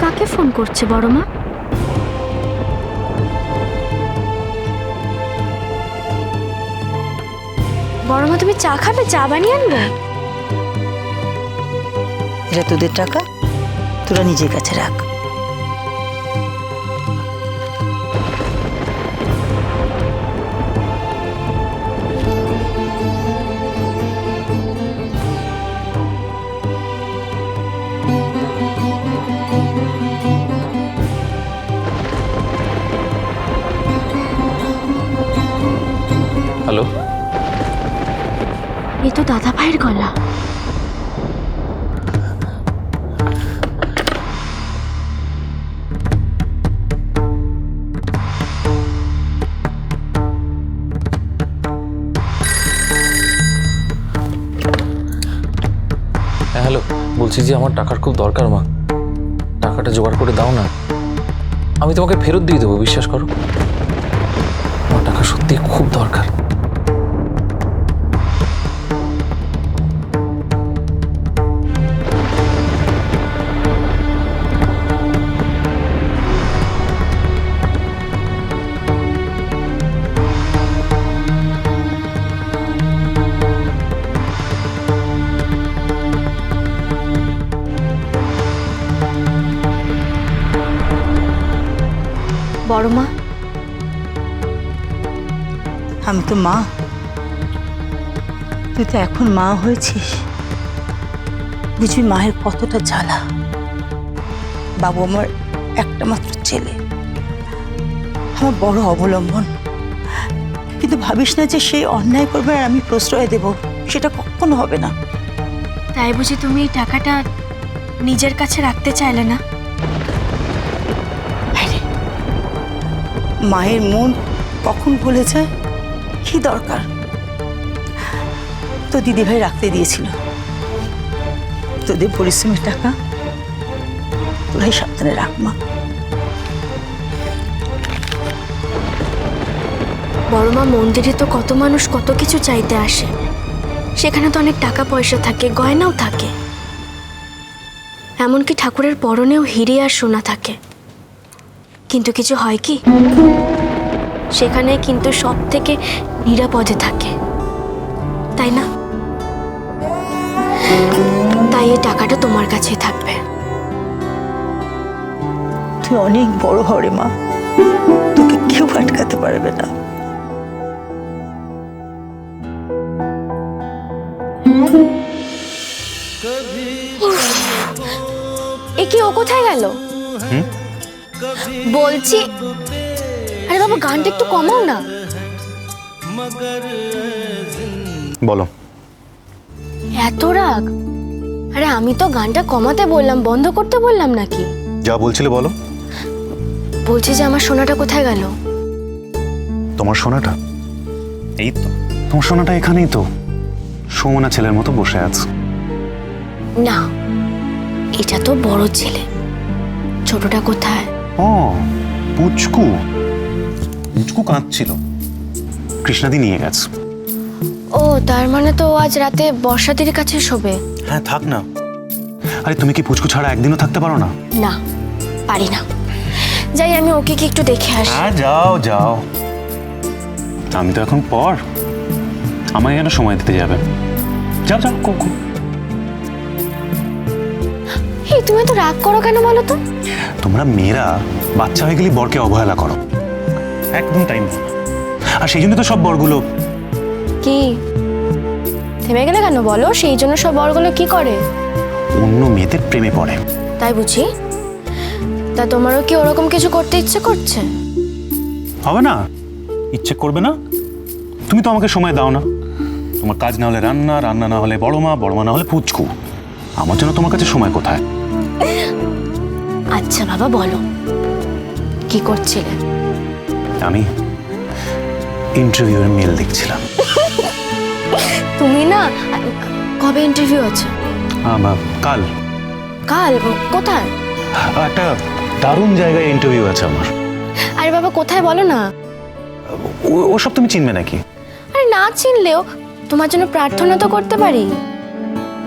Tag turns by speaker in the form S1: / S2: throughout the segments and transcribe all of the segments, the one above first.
S1: কাকে ফোন করছে বড় মা? বড় মা তুমি চা খাবে? চা বানিয়ে আনবো?
S2: এটা তোদের টাকা, তোরা নিজের কাছে রাখ।
S3: হ্যালো,
S1: এই তো দাদা ভাইয়ের গলা।
S3: হ্যাঁ হ্যালো, বলছি যে আমার টাকার খুব দরকার মা, টাকাটা জোগাড় করে দাও না, আমি তোমাকে ফেরত দিয়ে দেবো, বিশ্বাস করো। আমার টাকা সত্যি খুব দরকার।
S1: বড় মা,
S2: আমি তো মা, তুই তো এখন মা হয়েছিস, বুঝবি মায়ের কতটা জ্বালা। বাবু আমার একটা মাত্র ছেলে, আমার বড় অবলম্বন, কিন্তু ভাবিস না যে সেই অন্যায় করবে আর আমি প্রশ্রয় দেব, সেটা কখনো হবে না।
S1: তাই বুঝি তুমি এই টাকাটা নিজের কাছে রাখতে চাইলে না?
S2: আরে, মায়ের মন কখন ভুলে যায়, কি দরকার? তো দিদিভাই রাখতে দিয়েছিল, তোদের পরিশ্রমের টাকা তোরাই সাবধানে রাখ মা।
S1: বড় মা, মন্দিরে তো কত মানুষ কত কিছু চাইতে আসে, সেখানে তো অনেক টাকা পয়সা থাকে, গয়নাও থাকে, এমনকি ঠাকুরের পরনেও হিরে আর সোনা থাকে, কিন্তু কিছু হয় কি? সেখানে কিন্তু সব থেকে নিরাপদে থাকে, তাই না? তাই এই টাকাটা তোমার কাছেই থাকবে।
S2: তুই অনেক বড় হরে মা, তোকে কেউ আটকাতে পারবে না।
S1: এ কি, ও কোথায় গেল? বলছি, আরে বাবা, গানটা একটু কমাও না।
S4: বলো।
S1: এত রাগ? আরে আমি তো গানটা কমাতে বললাম, বন্ধ করতে বললাম নাকি?
S4: যা বলছিলে বলো।
S1: বলছি যে আমার সোনাটা কোথায় গেল?
S4: তোমার সোনাটা? এই তো তোমার সোনাটা এখানেই তো, সুমনা ছেলের মতো বসে আছে।
S1: না, এটা তো বড় ছেলে, ছোটটা কোথায়?
S4: ও, পুচকু। পুচকু কাঁদছিল, কৃষ্ণাদি নিয়ে গেছে।
S1: ও, তার মানে তো ও আজ রাতে বর্ষাদির কাছে শোবে।
S4: হ্যাঁ, থাক না। আরে তুমি কি পুচকু ছাড়া একদিনও থাকতে পারো না?
S1: না, পারি না। যাই, আমি ওকে কি একটু দেখে আসি।
S4: হ্যাঁ, যাও যাও, আমি তো এখন পর, আমায় কেন সময় দিতে যাবে? যাও যাও, কোকো।
S1: এই, তুমি তো রাগ করো কেন বলো তো?
S4: তোমরা মেয়েরা বাচ্চা হয়ে গেলে বরকে অবহেলা করো, একদম টাইম। আর সেই জন্য তো সব বরগুলো।
S1: কি থেমে গেলে কেন বলো? সেই জন্য সব বরগুলো কি করে?
S4: অন্য মেয়েদের প্রেমে পড়ে।
S1: তাই বুঝি? তা তোমারও কি ওরকম কিছু করতে ইচ্ছে করছে?
S4: হবে না, ইচ্ছে করবে না? তুমি তো আমাকে সময় দাও না। তোমার কাজ না হলে রান্না, রান্না না হলে বড় মা, বড় মা না হলে পুচকু। আমার জন্য তোমার কাছে সময় কোথায়?
S1: আচ্ছা বাবা, বলো কি করছিলে?
S4: আমি ইন্টারভিউয়ের মেল দেখছিলাম।
S1: তুমি না, কবে ইন্টারভিউ আছে?
S4: কাল।
S1: কাল? কোথায়?
S4: একটা দারুণ জায়গায় ইন্টারভিউ আছে আমার।
S1: আরে বাবা, কোথায় বলো না।
S4: ওসব তুমি চিনবে নাকি?
S1: আরে না চিনলেও তোমার জন্য প্রার্থনা তো করতে পারি।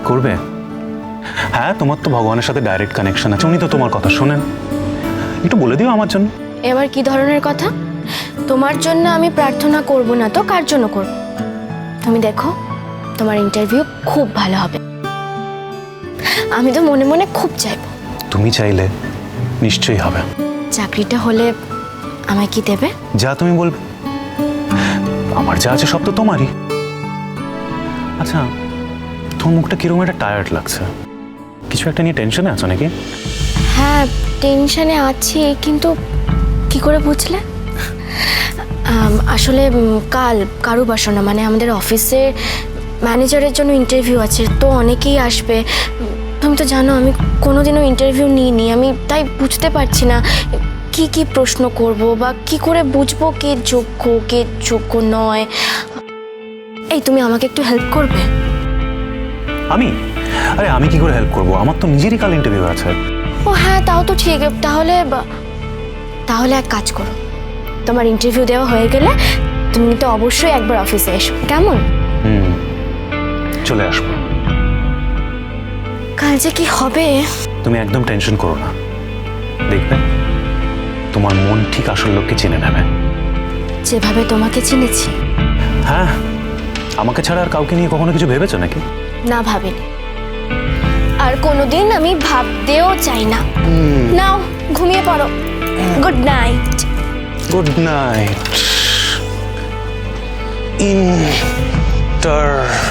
S4: করবে? হ্যাঁ, তোমার তো ভগবানের সাথে ডাইরেক্ট কানেকশন আছে, উনি তো তোমার কথা শোনেন। একটু বলে দিও আমার জন্য।
S1: এবার কি ধরনের কথা? তোমার জন্য আমি প্রার্থনা করব না তো কার জন্য করব? তুমি দেখো, তোমার ইন্টারভিউ খুব ভালো হবে। আমি তো মনে মনে খুব চাইবো।
S4: তুমি চাইলে নিশ্চয়ই হবে।
S1: চাকরিটা হলে আমায় কি দেবে?
S4: যা তুমি বলবে। আমার যা আছে সব তো তোমারই। আচ্ছা, তোমার মুখটা কিরকম একটা টায়ার্ড লাগছে, কিছু একটা নিয়ে টেনশনে আছো নাকি?
S1: হ্যাঁ, টেনশনে আছি, কিন্তু কি করে বুঝলে? আসলে কাল কারুবাসনা মানে আমাদের অফিসে ম্যানেজারের জন্য ইন্টারভিউ আছে, তো অনেকেই আসবে। তুমি তো জানো আমি কোনোদিনও ইন্টারভিউ নিইনি, আমি তাই বুঝতে পারছি না কি কি প্রশ্ন করব বা কি করে বুঝবো কে যোগ্য নয়। এই তুমি আমাকে একটু হেল্প করবে?
S4: আমি? আরে আমি কি করে হেল্প করবো, আমার তো নিজেরই কাল ইন্টারভিউ আছে।
S1: ও হ্যাঁ, তাও তো ঠিক। তাহলে এক কাজ করো, তোমার ইন্টারভিউ দেওয়া হয়ে গেলে তুমি তো অবশ্যই একবার অফিসে এসো, কেমন?
S4: চলে আসবো।
S1: কাল যে কি হবে।
S4: তুমি একদম টেনশন করো না, দেখবে তোমার মন ঠিক আসল লোককে চিনে নেবে।
S1: যেভাবে তোমাকে চিনেছি।
S4: হ্যাঁ, আমাকে ছাড়া আর কাউকে নিয়ে কখনো কিছু ভেবেছো নাকি?
S1: না, ভাবিনি, আর কোনোদিন আমি ভাবতেও চাই না। নাও ঘুমিয়ে পড়ো। Good night.
S4: Good night. Interview.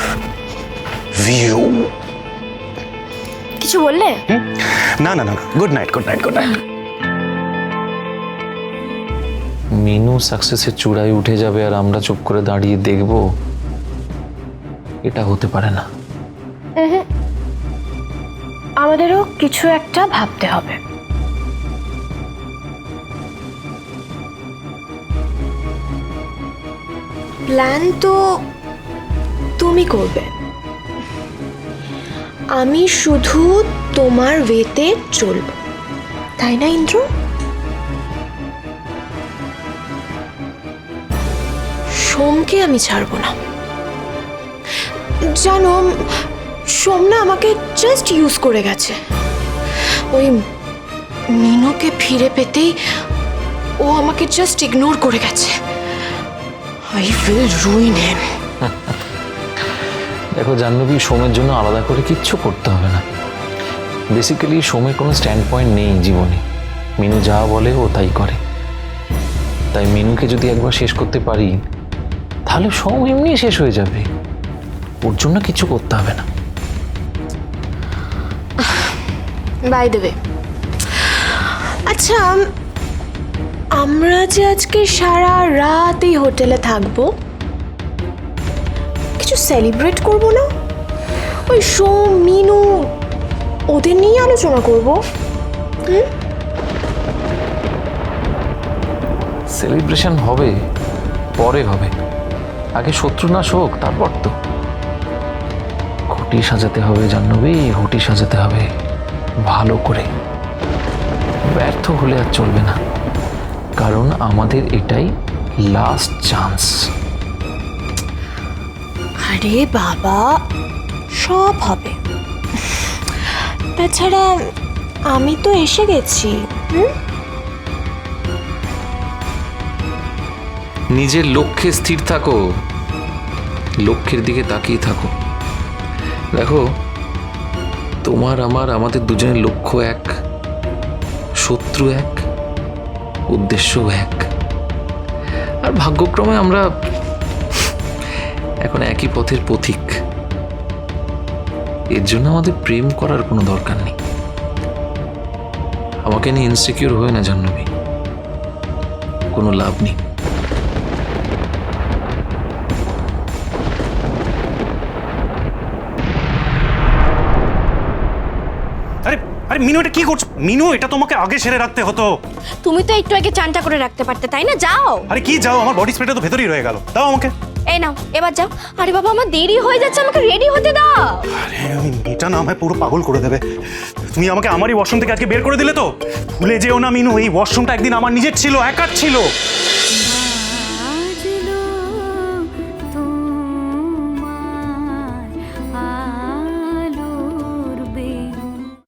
S1: কিছু বললে?
S4: না না না, good night good night good night.
S3: Minu সাকসেসের চূড়ায় উঠে যাবে আর আমরা চুপ করে দাঁড়িয়ে দেখব, এটা হতে পারে না।
S1: আমাদেরও কিছু একটা ভাবতে হবে।
S5: প্ল্যান তো তুমি করবে, আমি শুধু তোমার ওয়েতে চলব, তাই না ইন্দ্র? সোমকে আমি ছাড়বো না। জানো, সোম না আমাকে জাস্ট ইউজ করে গেছে। ওই মিনুকে ফিরে পেতেই ও আমাকে জাস্ট ইগনোর করে গেছে। I will ruin him.
S3: দেখো জাহ্নবী, সোমের জন্য আলাদা করে কিচ্ছু করতে হবে না। বেসিক্যালি সোমের কোনো স্ট্যান্ড পয়েন্ট নেই জীবনে, মিনু যা বলে ও তাই করে। তাই মিনুকে যদি একবার শেষ করতে পারি তাহলে সোম এমনি শেষ হয়ে যাবে, ওর জন্য কিছু করতে হবে না।
S5: বাই দ্য ওয়ে, আচ্ছা আমরা যে আজকে সারা রাত এই হোটেলে থাকবো, কিছু সেলিব্রেট করবো না? ওই সোম, মিনু, ওদের নিয়ে আলোচনা করবো।
S3: সেলিব্রেশন হবে, পরে হবে, আগে শত্রু নাশ হোক, তারপর তো। ঘটি সাজাতে হবে জাহ্নবী, ঘটি সাজাতে হবে ভালো করে। ব্যর্থ হলে আর চলবে না, কারণ আমাদের এটাই লাস্ট চান্স।
S5: আরে বাবা, সব হবে। তাছাড়া আমি তো এসে গেছি।
S3: নিজের লক্ষ্যে স্থির থাকো, লক্ষ্যের দিকে তাকিয়ে থাকো। দেখো, তোমার আমাদের দুজনের লক্ষ্য এক, শত্রু এক, উদ্দেশ্য এক, আর ভাগ্যক্রমে আমরা এখন একই পথের পথিক। এর জন্য আমাদের প্রেম করার কোনো দরকার নেই। আমাকে নিয়ে ইনসিকিউর হয়ে না জাহ্নবী, কোনো লাভ নেই।
S4: আরে আরে মিনু, এটা কি করছো? মিনু, এটা তোমাকে আগে সেরে রাখতে হতো।
S1: তুমি তো একটু আগে চানটা করে রাখতে পারতে, তাই না? যাও।
S4: আরে কি যাও, আমার বডি স্প্রেটা তো ভেতরেই রয়ে গেল, দাও আমাকে।
S1: এই নাও, এবার যাও। আরে বাবা, আমার দেরি হয়ে যাচ্ছে, আমাকে রেডি হতে দাও।
S4: আরে ওই মেয়েটা না আমায় পুরো পাগল করে দেবে। তুমি আমাকে আমারই ওয়াশরুম থেকে আজকে বের করে দিলে তো। ভুলে যেও না মিনু, এই ওয়াশরুমটা একদিন আমার নিজের ছিল, একার ছিল।